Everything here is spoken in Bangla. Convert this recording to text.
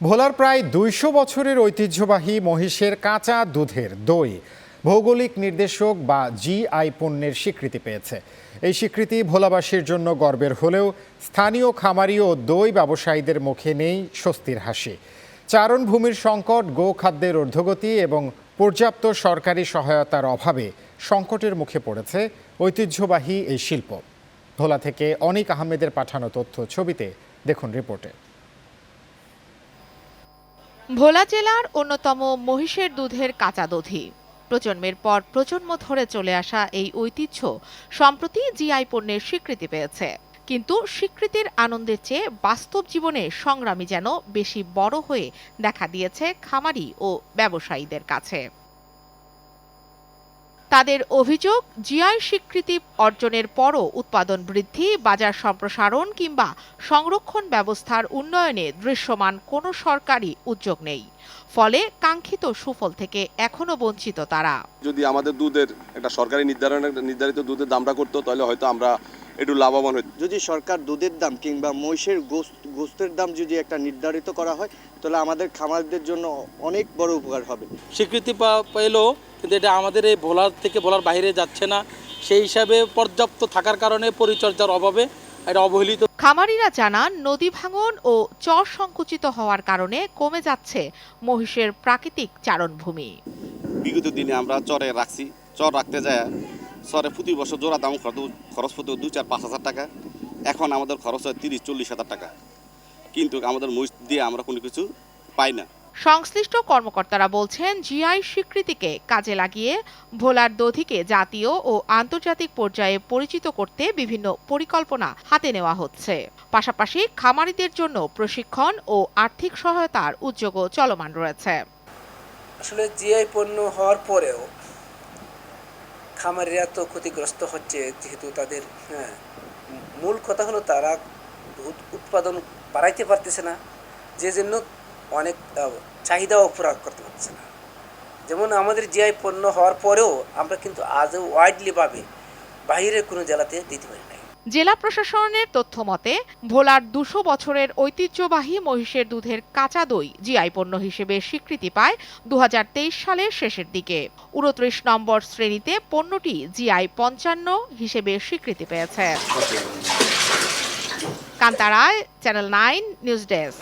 ভোলার প্রায় ২০০ বছরের ঐতিহ্যবাহী মহিষের কাঁচা দুধের দই ভৌগোলিক নির্দেশক বা জিআই পণ্যের স্বীকৃতি পেয়েছে। এই স্বীকৃতি ভোলাবাসীর জন্য গর্বের হলেও স্থানীয় খামারি ও দই ব্যবসায়ীদের মুখে নেই স্বস্তির হাসি। চারণভূমির সংকট, গোখাদ্যের ঊর্ধ্বগতি এবং পর্যাপ্ত সরকারি সহায়তার অভাবে সংকটের মুখে পড়েছে ঐতিহ্যবাহী এই শিল্প। ভোলা থেকে অনিক আহমেদের পাঠানো তথ্য ছবিতে দেখুন রিপোর্টে। ভোলা জেলার অন্যতম মহিষের দুধের কাঁচা দধি প্রজন্মের পর প্রজন্ম ধরে চলে আসা এই ঐতিহ্য সম্প্রতি জিআই পণ্যের স্বীকৃতি পেয়েছে। কিন্তু স্বীকৃতির আনন্দের চেয়ে বাস্তব জীবনে সংগ্রামী যেন বেশি বড় হয়ে দেখা দিয়েছে খামারি ও ব্যবসায়ীদের কাছে। তাদের অভিযোগ, জিআই স্বীকৃতি অর্জনের পরও উৎপাদন বৃদ্ধি, বাজার সম্প্রসারণ কিংবা সংরক্ষণ ব্যবস্থার উন্নয়নে দৃশ্যমান কোনো সরকারি উদ্যোগ নেই। ফলে কাঙ্ক্ষিত সুফল থেকে এখনো বঞ্চিত তারা। যদি আমাদের দুধের একটা সরকারি নির্ধারিত দুধের দামটা করতো, তাহলে হয়তো আমরা একটু লাভবান হই। যদি সরকার দুধের দাম কিংবা মহিষের গোস্তের দাম যদি একটা নির্ধারিত করা হয়, তাহলে আমাদের খামারদের জন্য অনেক বড় উপকার হবে। স্বীকৃতি পেলেও কিন্তু এটা আমাদের এই ভোলার থেকে ভোলার বাইরে যাচ্ছে না। সেই হিসাবে পর্যাপ্ত থাকার কারণে পরিচর্যার অভাবে এটা অবহেলিত। খামারিরা জানান, নদী ভাঙন ও চর সংকুচিত হওয়ার কারণে কমে যাচ্ছে মহিষের প্রাকৃতিক চারণভূমি। বিগত দিনে আমরা চর রাখতে যায়, চরে প্রতি বছর জোড়া দাম খরচ পড়তো 2-4-5 হাজার টাকা। এখন আমাদের খরচ হয় 30-40 হাজার টাকা, কিন্তু আমাদের মহিষ দিয়ে আমরা কোনো কিছু পাই না। সংশ্লিষ্ট কর্মকর্তারা বলছেন, জিআই স্বীকৃতিকে কাজে লাগিয়ে ভোলার দধিকে জাতীয় ও আন্তর্জাতিক পর্যায়ে পরিচিত করতে বিভিন্ন পরিকল্পনা হাতে নেওয়া হচ্ছে। পাশাপাশি খামারিদের জন্য প্রশিক্ষণ ও আর্থিক সহায়তার উদ্যোগও চলমান রয়েছে। আসলে জিআই পণ্য হওয়ার পরেও খামারিরা তো ক্ষতিগ্রস্ত হচ্ছে, যেহেতু তাদের মূল কথা হলো তারা দুধ উৎপাদন বাড়াইতে পারতেছে না, যে জন্য অনেক চাহিদাও পূরণ করতে পারছে না। যেমন আমাদের জিআই পণ্য হওয়ার পরেও আমরা কিন্তু আজও ওয়াইডলি ভাবে বাইরের কোনো জেলাতে দিতে পারি নাই। জেলা প্রশাসনের তথ্য মতে, ভোলার ২০০ বছরের ঐতিহ্যবাহী মহিষের দুধের কাঁচা দই জিআই পণ্য হিসেবে স্বীকৃতি পায় ২০২৩ সালের শেষের দিকে। ২৯ নম্বর শ্রেণীতে পণ্যটি জিআই ৫৫ হিসেবে স্বীকৃতি পেয়েছে। কান্তা রায়, চ্যানেল 9 নিউজ ডেস্ক।